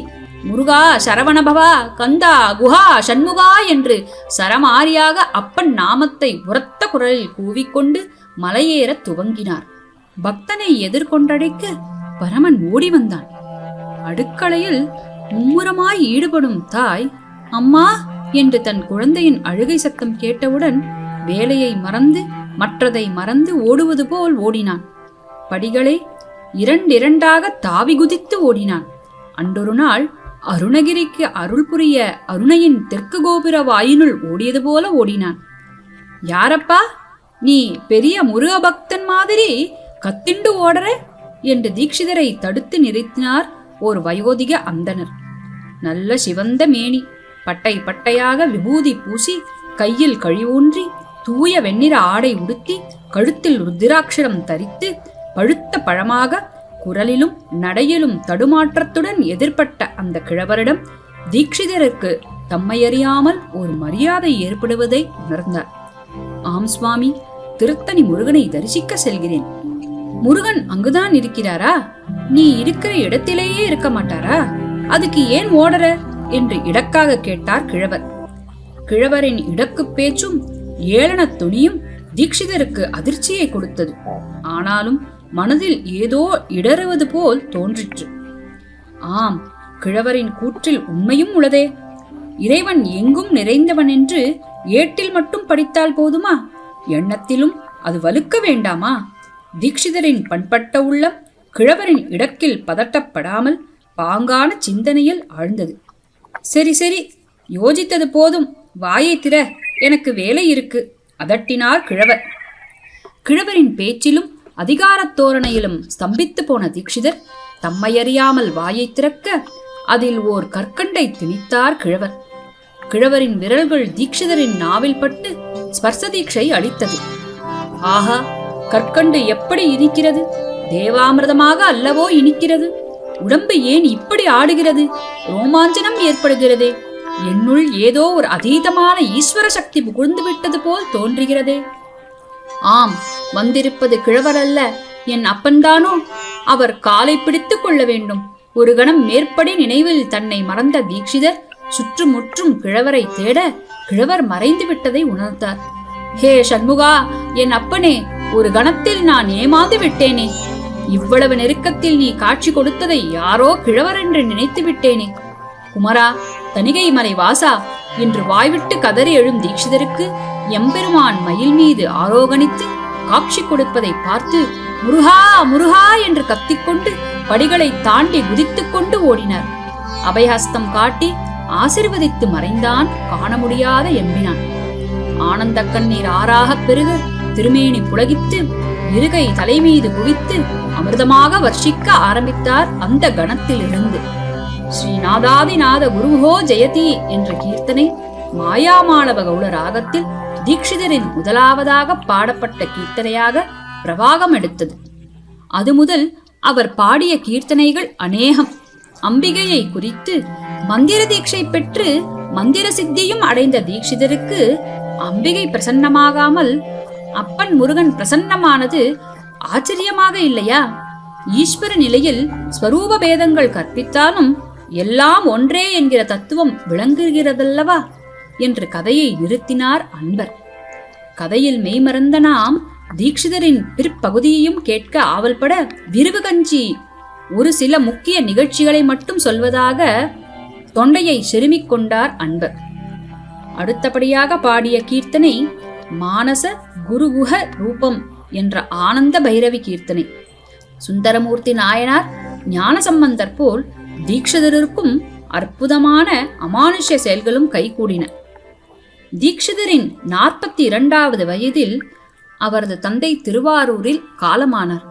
முருகா சரவணபவா, கந்தா குஹா சண்முகா என்று சரமாரியாக அப்பன் நாமத்தை உரத்த குரலில் கூவிக்கொண்டு மலையேற துவங்கினார். பக்தனை எதிர்கொண்டடைக்க பரமன் ஓடி வந்தான். அடுக்களையில் மும்முரமாய் ஈடுபடும் தாய் அம்மா என்று தன் குழந்தையின் அழுகை சத்தம் கேட்டவுடன் வேலையை மறந்து மற்றதை மறந்து ஓடுவது போல் ஓடினான். படிகளை இரண்டாக தாவி குதித்து ஓடினான். அன்றொரு நாள் அருணகிரிக்கு அருள் புரிய அருணையின் தெற்கு கோபுர வாயினுள் ஓடியது போல ஓடினான். யாரப்பா நீ, பெரிய முருக பக்தன் மாதிரி கத்திண்டு ஓடற என்று தீக்ஷிதரை தடுத்து நிறுத்தினார் ஓர் வயோதிக அந்தனர். நல்ல சிவந்த மேனி, பட்டை பட்டையாக விபூதி பூசி, கையில் கழிவூன்றி, தூய வெண்ணிற ஆடை உடுத்தி, கழுத்தில் ருத்திராட்சரம் தரித்து, பழுத்த பழமாக குரலிலும் நடையிலும் தடுமாற்றத்துடன் எதிர்பட்ட அந்த கிழவரிடம் தீக்ஷிதருக்கு தம்மையறியாமல் ஒரு மரியாதை ஏற்படுவதை உணர்ந்தார். ஆம் சுவாமி, திருத்தணி முருகனை தரிசிக்க செல்கிறேன். முருகன் அங்குதான் இருக்கிறாரா? நீ இருக்கிற இடத்திலேயே இருக்க மாட்டாரா? அதுக்கு ஏன் ஓடற என்று இடக்காக கேட்டார் கிழவர். கிழவரின் இடக்கு பேச்சும் ஏளன துணியும் தீட்சிதருக்கு அதிர்ச்சியை கொடுத்தது. ஆனாலும் மனதில் ஏதோ இடறுவது போல் தோன்றிற்று. ஆம், கிழவரின் கூற்றில் உண்மையும் உள்ளதே. இறைவன் எங்கும் நிறைந்தவன் என்று ஏட்டில் மட்டும் படித்தால் போதுமா? எண்ணத்திலும் அது வலுக்க வேண்டாமா? தீட்சிதரின் பண்பட்ட உள்ளம் கிழவரின் இடக்கில் பதட்டப்படாமல் பாங்கான சிந்தனையில் ஆழ்ந்தது. சரி சரி, யோசித்தது போதும், வாயை திற, எனக்கு வேலை இருக்கு, அதட்டினார் கிழவர். கிழவரின் பேச்சிலும் அதிகாரத் தோரணையிலும் ஸ்தம்பித்து போன தீட்சிதர் தம்மையறியாமல் வாயை திறக்க அதில் ஓர் கற்கண்டை திணித்தார் கிழவர். கிழவரின் விரல்கள் தீட்சிதரின் நாவில் பட்டு ஸ்பர்ச தீட்சை அளித்தது. ஆஹா, கற்கண்டு எப்படி இனிக்கிறது! தேவாமிர்தமாக அல்லவோ இனிக்கிறது! உடம்பு ஏன் இப்படி ஆடுகிறது? ரோமாஞ்சனம் ஏற்படுகிறதே. என்னுள் ஏதோ ஒரு அதீதமான ஈஸ்வர சக்தி புகுந்து விட்டது போல் தோன்றுகிறதே. ஆம், வந்திருப்பது கிழவர் அல்ல, என் அப்பன்தானோ? அவர் காலை பிடித்துக் கொள்ள வேண்டும். ஒரு கணம் மேற்படி நினைவில் தன்னை மறந்த தீட்சிதர் சுற்றுமுற்றும் கிழவரை தேட கிழவர் மறைந்து விட்டதை உணர்ந்தார். ஹே சண்முகா, என் அப்பனே, ஒரு கணத்தில் நான் ஏமாந்து விட்டேனே. இவ்வளவு நெருக்கத்தில் நீ காட்சி கொடுத்ததை யாரோ கிழவர் என்று நினைத்து விட்டேனே. குமரா, தணிகை மலை வாசா என்று வாய்விட்டு கதறி எழும் தீட்சிதருக்கு எம்பெருமான் மயில் மீது ஆரோகணித்து காட்சி கொடுப்பதை பார்த்து முருகா முருகா என்று கத்திக்கொண்டு படிகளை தாண்டி குதித்துக் கொண்டு ஓடினார். அபயஹஸ்தம் காட்டி ஆசிர்வதித்து மறைந்தான் காண முடியாத எம்பினான். ஆனந்த கண்ணீர் ஆறாக பெருக திருமேனி புலகித்து இருகை தலைமீது குவித்து அமிர்தமாக வர்ஷிக்க ஆரம்பித்தார். அந்த கணத்தில் இருந்து ஸ்ரீநாதாதிநாத குருஹோ ஜெயதி என்ற கீர்த்தனை மாயாமாளவ கௌள ராகத்தில் தீட்சிதரின் முதலாவதாக பாடப்பட்ட கீர்த்தனையாக பிரவாகம் எடுத்தது. அது முதல் அவர் பாடிய கீர்த்தனைகள் அநேகம். அம்பிகையை குறித்து மந்திர தீட்சை பெற்று மந்திர சித்தியும் அடைந்த தீட்சிதருக்கு அம்பிகை பிரசன்னமாகாமல் அப்பன் முருகன் பிரசன்னமானது ஆச்சரியமாக இல்லையா? ஈஸ்வர நிலையில் ஸ்வரூப பேதங்கள் கற்பித்தாலும் எல்லாம் ஒன்றே என்கிற தத்துவம் விளங்குகிறதல்லவா என்று கதையை நிறுத்தினார் அன்பர். கதையில் மெய்மறந்த நாம் தீட்சிதரின் பிற்பகுதியையும் கேட்க ஆவல்பட விரிவு கஞ்சி ஒரு சில முக்கிய நிகழ்ச்சிகளை மட்டும் சொல்வதாக தொண்டையை செருமிக் கொண்டார் அன்பர். அடுத்தபடியாக பாடிய கீர்த்தனை மானச குருகுஹ ரூபம் என்ற ஆனந்த பைரவி கீர்த்தனை. சுந்தரமூர்த்தி நாயனார் ஞானசம்பந்தர் போல் தீட்சிதருக்கும் அற்புதமான அமானுஷ்ய செயல்களும் கைகூடின. தீட்சிதரின் 42வது வயதில் அவரது தந்தை திருவாரூரில் காலமானார்.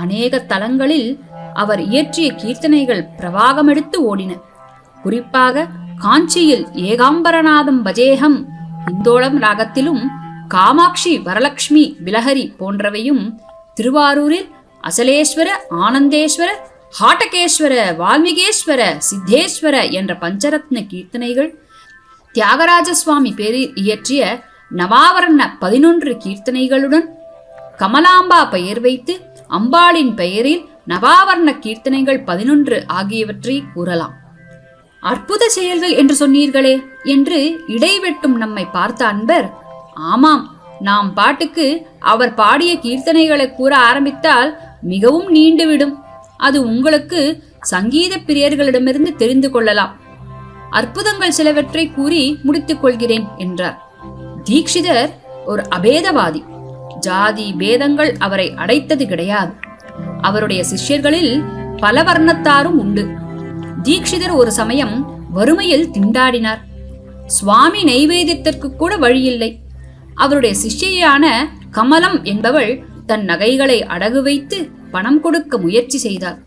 அநேக தலங்களில் அவர் இயற்றிய கீர்த்தனைகள் பிரவாகமெடுத்து ஓடின. குறிப்பாக காஞ்சியில் ஏகாம்பரநாதம் பஜேகம் இந்தோளம் ராகத்திலும் காமாட்சி வரலட்சுமி விலஹரி போன்றவையும், திருவாரூரில் அசலேஸ்வர ஆனந்தேஸ்வர ஹாட்டகேஸ்வர வால்மீகேஸ்வர சித்தேஸ்வர என்ற பஞ்சரத்ன கீர்த்தனைகள், தியாகராஜ சுவாமி பேரில் இயற்றிய நவாவரண 11 கீர்த்தனைகளுடன் கமலாம்பா பெயர் வைத்து அம்பாளின் பெயரில் நவாவரண கீர்த்தனைகள் 11 ஆகியவற்றை கூறலாம். அற்புத செயல்கள் என்று சொன்னீர்களே என்று இடைவெட்டும் நம்மை பார்த்த அன்பர், ஆமாம், நாம் பாட்டுக்கு அவர் பாடிய கீர்த்தனைகளை கூற ஆரம்பித்தால் மிகவும் நீண்டுவிடும். அது உங்களுக்கு சங்கீத பிரியர்களிடமிருந்து தெரிந்து கொள்ளலாம். அற்புதங்கள் சிலவற்றை கூறி முடித்துக் கொள்கிறேன் என்றார். தீட்சிதர் ஒரு அபேதவாதி. ஜாதி பேதங்கள் அவரை அடைத்தது கிடையாது. அவருடைய சிஷ்யர்களில் பல வர்ணத்தாரும் உண்டு. தீட்சிதர் ஒரு சமயம் வறுமையில் திண்டாடினார். சுவாமி நைவேத்தியத்திற்கு கூட வழியில்லை. அவருடைய சிஷ்யான கமலம் என்பவள் தன் நகைகளை அடகு வைத்து பணம் கொடுக்க முயற்சி செய்தார்.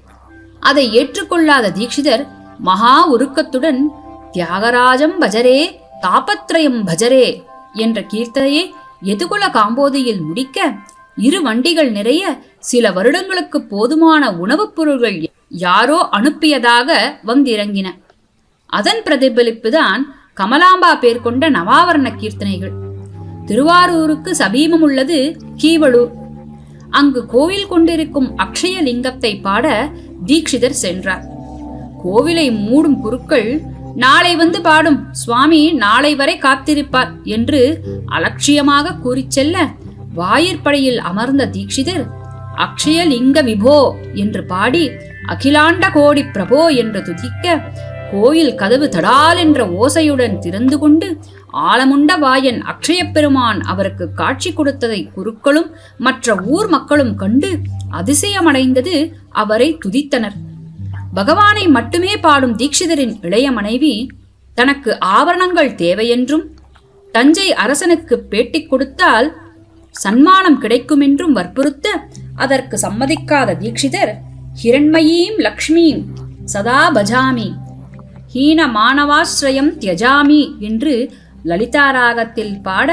அதை ஏற்றுக்கொள்ளாத தீட்சிதர் மகா உருக்கத்துடன் தியாகராஜம் பஜரே தாபத்ரயம் பஜரே என்ற கீர்த்தனையை எதுகுல காம்போதியில் முடிக்க 2 வண்டிகள் நிறைய சில வருடங்களுக்கு போதுமான உணவுப் பொருள்கள் யாரோ அனுப்பியதாக வந்திறங்கின. அதன் பிரதிபலிப்புதான் கமலாம்பா பேர் கொண்ட நவாவரண கீர்த்தனைகள். திருவாரூருக்கு சமீபம் உள்ளது கீவளூர். அங்கு கோவில் கொண்டிருக்கும் அக்ஷய லிங்கத்தை பாட தீக்ஷிதர் சென்றார். கோவிலை மூடும் குருக்கள் நாளை வந்து பாடும், சுவாமி நாளை வரை காத்திருப்பார் என்று அலட்சியமாக கூறி செல்ல, வாயிற்படையில் அமர்ந்த தீக்ஷிதர் அக்ஷய லிங்க விபோ என்று பாடி அகிலாண்ட கோடி பிரபோ என்று துதிக்க, கோயில் கதவு தடால் என்ற ஓசையுடன் திறந்து கொண்டு ஆலமுண்ட வாயன் அக்ஷய பெருமான் அவருக்கு காட்சி கொடுத்ததை குருக்களும் மற்ற ஊர் மக்களும் கண்டு அதிசயமடைந்தது. அவரை துதித்தனர். பகவானை மட்டுமே பாடும் தீக்ஷிதரின் இளைய மனைவி தனக்கு ஆபரணங்கள் தேவையென்றும், தஞ்சை அரசனுக்கு பேட்டி கொடுத்தால் சன்மானம் கிடைக்கும் என்றும் வற்புறுத்த, அதற்கு சம்மதிக்காத தீக்ஷிதர் ஹிரண்மயீம் லக்ஷ்மீம் சதா பஜாமி ஹீன மானவாஸ்ரயம் தியஜாமி என்று லலிதாராகத்தில் பாட,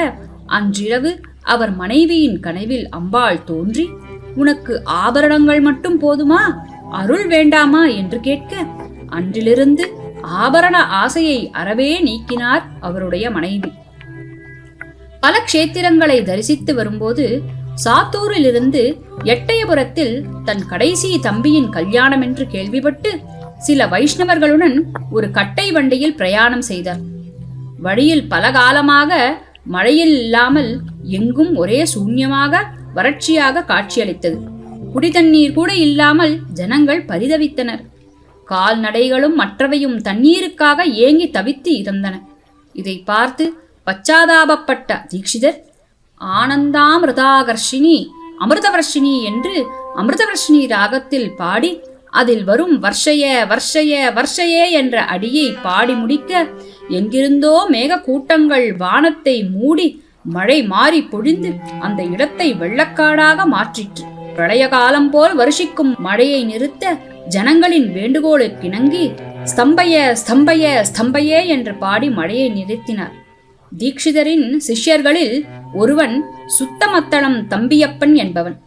அன்றிரவு அவர் மனைவியின் கனவில் அம்பாள் தோன்றி, உனக்கு ஆபரணங்கள் மட்டும் போதுமா, அருள் வேண்டாமா என்று கேட்க, அன்றிலிருந்து ஆபரண ஆசையை அறவே நீக்கினார் அவருடைய மனைவி. பல க்ஷேத்திரங்களை தரிசித்து வரும்போது சாத்தூரிலிருந்து எட்டயபுரத்தில் தன் கடைசி தம்பியின் கல்யாணம் என்று கேள்விப்பட்டு சில வைஷ்ணவர்களுடன் ஒரு கட்டை வண்டியில் பிரயாணம் செய்தார். வழியில் பல காலமாக மழையில் இல்லாமல் எங்கும் ஒரே சூன்யமாக வறட்சியாக காட்சியளித்தது. குடிதண்ணீர் கூட இல்லாமல் ஜனங்கள் பரிதவித்தனர். கால்நடைகளும் மற்றவையும் தண்ணீருக்காக ஏங்கி தவித்து இருந்தன. இதை பார்த்து பச்சாதாபப்பட்ட தீக்ஷிதர் ஆனந்தாமிருதாகர்ஷினி அமிர்தவர்ஷினி என்று அமிர்தவர்ஷினி ராகத்தில் பாடி, அதில் வரும் வர்ஷய வர்ஷய வர்ஷயே என்ற அடியை பாடி முடிக்க, எங்கிருந்தோ மேக கூட்டங்கள் வானத்தை மூடி மழை மாறி பொழிந்து அந்த இடத்தை வெள்ளக்காடாக மாற்றிற்று. பிரளய காலம் போல் வருஷிக்கும் மழையை நிறுத்த ஜனங்களின் வேண்டுகோளுக்கு இணங்கி ஸ்தம்பய ஸ்தம்பய ஸ்தம்பயே என்று பாடி மழையை நிறுத்தினார். தீக்ஷிதரின் சிஷ்யர்களில் ஒருவன் சுத்தமத்தளம் தம்பியப்பன் என்பவன்.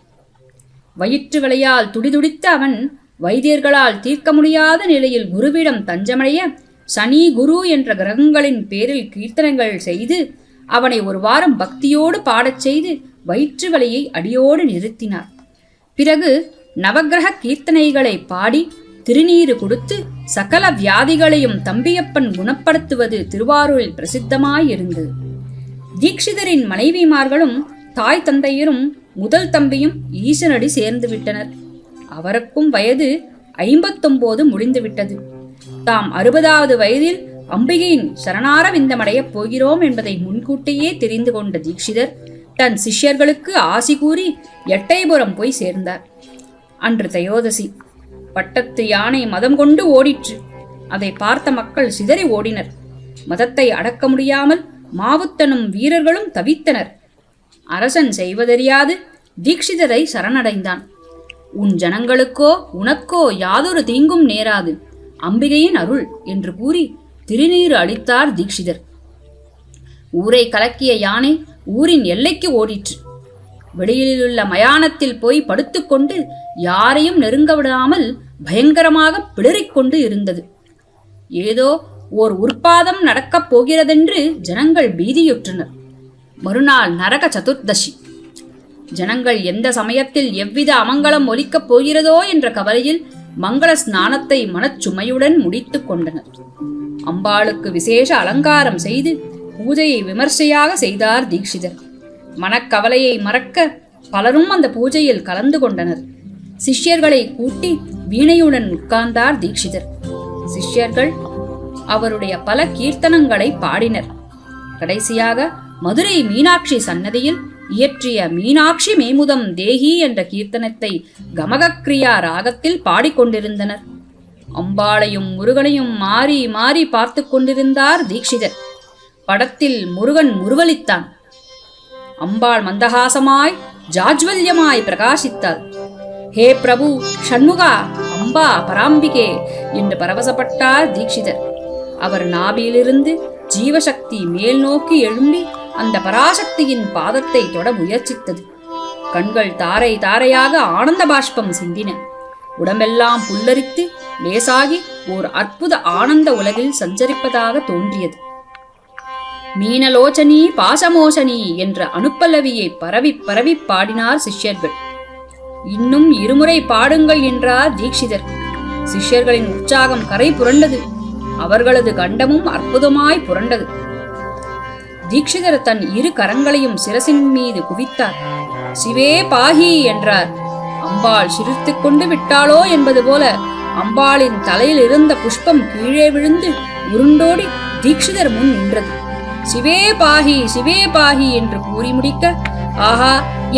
வயிற்று வலியால் துடிதுடித்த அவன் வைத்தியர்களால் தீர்க்க முடியாத நிலையில் குருவிடம் தஞ்சமடைய சனி குரு என்ற கிரகங்களின் பேரில் கீர்த்தனைகள் செய்து அவனை ஒரு வாரம் பக்தியோடு பாடச் செய்து வயிற்று வலியை அடியோடு நிறுத்தினார். பிறகு நவக்கிரக கீர்த்தனைகளை பாடி திருநீறு கொடுத்து சகல வியாதிகளையும் தம்பியப்பன் குணப்படுத்துவது திருவாரூரில் பிரசித்தமாயிருந்தது. தீக்ஷிதரின் மனைவிமார்களும் தாய் தந்தையரும் முதல் தம்பியும் ஈசனடி சேர்ந்து விட்டனர். அவருக்கும் வயது 59 முடிந்துவிட்டது. தாம் 60வது வயதில் அம்பிகையின் சரணார விந்தமடையப் போகிறோம் என்பதை முன்கூட்டியே தெரிந்து கொண்ட தீக்ஷிதர் தன் சிஷ்யர்களுக்கு ஆசி கூறி எட்டயபுரம் போய் சேர்ந்தார். அன்று தயோதசி. பட்டத்து யானை மதம் கொண்டு ஓடிற்று. அதை பார்த்த மக்கள் சிதறி ஓடினர். மதத்தை அடக்க முடியாமல் மாவுத்தனும் வீரர்களும் தவித்தனர். அரசன் செய்வதறியாது தீக்ஷிதரை சரணடைந்தான். உன் ஜனங்களுக்கோ உனக்கோ யாதொரு தீங்கும் நேராது, அம்பிகையின் அருள் என்று கூறி திருநீறு அளித்தார் தீக்ஷிதர். ஊரை கலக்கிய யானை ஊரின் எல்லைக்கு ஓடிற்று. வெளியிலுள்ள மயானத்தில் போய் படுத்துக்கொண்டு யாரையும் நெருங்க விடாமல் பயங்கரமாக பிளறிக்கொண்டு இருந்தது. ஏதோ ஓர் உற்பாதம் நடக்கப் போகிறதென்று ஜனங்கள் பீதியுற்றனர். மறுநாள் நரக சதுர்தசி. ஜனங்கள் எந்த சமயத்தில் எவ்வித அமங்கலம் ஒலிக்கப் போகிறதோ என்ற கவலையில் மங்கள ஸ்நானத்தை மனச்சுமையுடன் முடித்து கொண்டனர். அம்பாளுக்கு விசேஷ அலங்காரம் செய்து பூஜையை விமர்சையாக செய்தார் தீக்ஷிதர். மனக்கவலையை மறக்க பலரும் அந்த பூஜையில் கலந்து கொண்டனர். சிஷ்யர்களை கூட்டி வீணையுடன் உட்கார்ந்தார் தீக்ஷிதர். சிஷ்யர்கள் அவருடைய பல கீர்த்தனங்களை பாடினர். கடைசியாக மதுரை மீனாட்சி சன்னதியில் இயற்றிய மீனாட்சி மேமுதம் தேகி என்ற கீர்த்தனத்தை கமகக்ரியா ராகத்தில் பாடிக்கொண்டிருந்தனர். அம்பாளையும் முருகனையும் மாறி மாறி பார்த்து கொண்டிருந்தார் தீக்ஷிதர். படத்தில் முருகன் முருவலித்தான். அம்பாள் மந்தகாசமாய் ஜாஜ்வல்யமாய் பிரகாசித்தாள். ஹே பிரபு ஷண்முகா அம்பா பராம்பிகே என்று பரவசப்பட்டார் தீக்ஷிதர். அவர் நாபியிலிருந்து ஜீவசக்தி மேல் நோக்கி எழும்பி அந்த பராசக்தியின் பாதத்தை தொட முயற்சித்தது. கண்கள் தாரை தாரையாக ஆனந்த பாஷ்பம் சிந்தின. உடம்பெல்லாம் புல்லரித்து லேசாகி ஓர் அற்புத ஆனந்த உலகில் சஞ்சரிப்பதாக தோன்றியது. மீனலோச்சனி பாசமோசனி என்ற அனுப்பல்லவியை பரவி பரவி பாடினார் சிஷ்யர்கள். இன்னும் இருமுறை பாடுங்கள் என்றார் தீக்ஷிதர். சிஷ்யர்களின் உற்சாகம் கரை புரண்டது. அவர்களது கண்டமும் அற்புதமாய் புரண்டது. தீக்ஷிதர் தன் இரு கரங்களையும் சிரசின் மீது குவித்தார். சிவே பாஹி என்றார். அம்பாள் சிரித்துக் கொண்டு விட்டாளோ என்பது போல அம்பாளின் தலையில் இருந்த புஷ்பம் கீழே விழுந்து உருண்டோடி தீக்ஷிதர் முன் நின்றது. சிவே பாஹி சிவே பாஹி என்று கூறி முடிக்க, ஆஹா,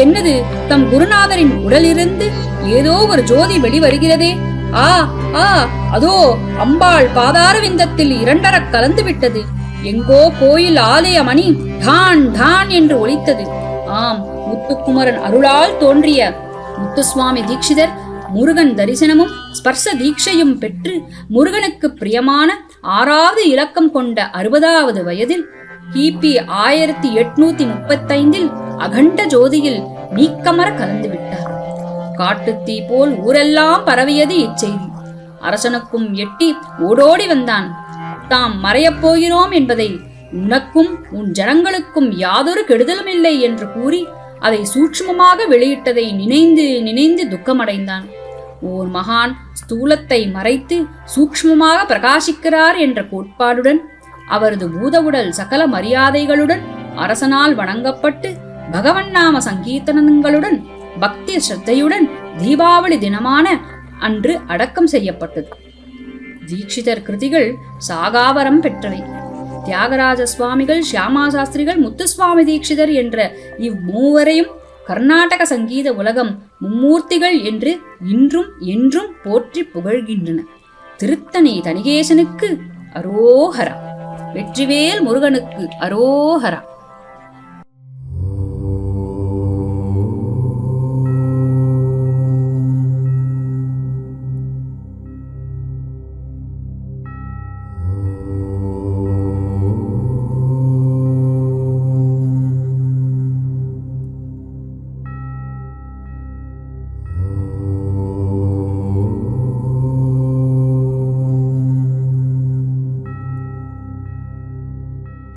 என்னது, தம் குருநாதரின் உடலிருந்து ஏதோ ஒரு ஜோதி வெளிவருகிறதே. ஆ ஆ, அதோ அம்பாள் பாதார விந்தத்தில் இரண்டரக் கலந்து விட்டது. எங்கோ கோயில் ஆலய மணி டான் டான் என்று ஒலித்தது. ஆம், முத்துக்குமரன் அருளால் தோன்றிய முத்துசுவாமி தீக்ஷிதர் முருகன் தரிசனமும் ஸ்பர்ச தீட்சையும் பெற்று முருகனுக்கு பிரியமான 6வது இலக்கம் கொண்ட 60வது வயதில் கிபி 1835 அகண்ட ஜோதியில் நீக்கமர கலந்து விட்டார். காட்டுத்தீ போல் ஊரெல்லாம் பரவியது இச்செய்தி. அரசனுக்கும் எட்டி ஓடோடி வந்தான். தாம் மறையப் போகிறோம் என்பதை உனக்கும் உன் ஜனங்களுக்கும் யாதொரு கெடுதலும் இல்லை என்று கூறி அதை சூட்சுமமாக வெளியிட்டதை நினைந்து நினைந்து துக்கமடைந்தான். ஓர் மகான் ஸ்தூலத்தை மறைத்து சூக்ஷ்மமாக பிரகாசிக்கிறார் என்ற கோட்பாடுடன் அவரது பூதவுடல் சகல மரியாதைகளுடன் அரசனால் வணங்கப்பட்டு பகவன் நாம சங்கீர்த்தனங்களுடன் பக்தி ஸ்ரத்தையுடன் தீபாவளி தினமான அன்று அடக்கம் செய்யப்பட்டது. தீக்ஷிதர் கிருதிகள் சாகாவரம் பெற்றவை. தியாகராஜ சுவாமிகள், சியாமா சாஸ்திரிகள், முத்துசுவாமி தீக்ஷிதர் என்ற இம்மூவரையும் கர்நாடக சங்கீத உலகம் மும்மூர்த்திகள் என்று இன்றும் என்றும் போற்றி புகழ்கின்றன. திருத்தணி தணிகேசனுக்கு அரோஹரா. வெற்றிவேல் முருகனுக்கு அரோஹரா.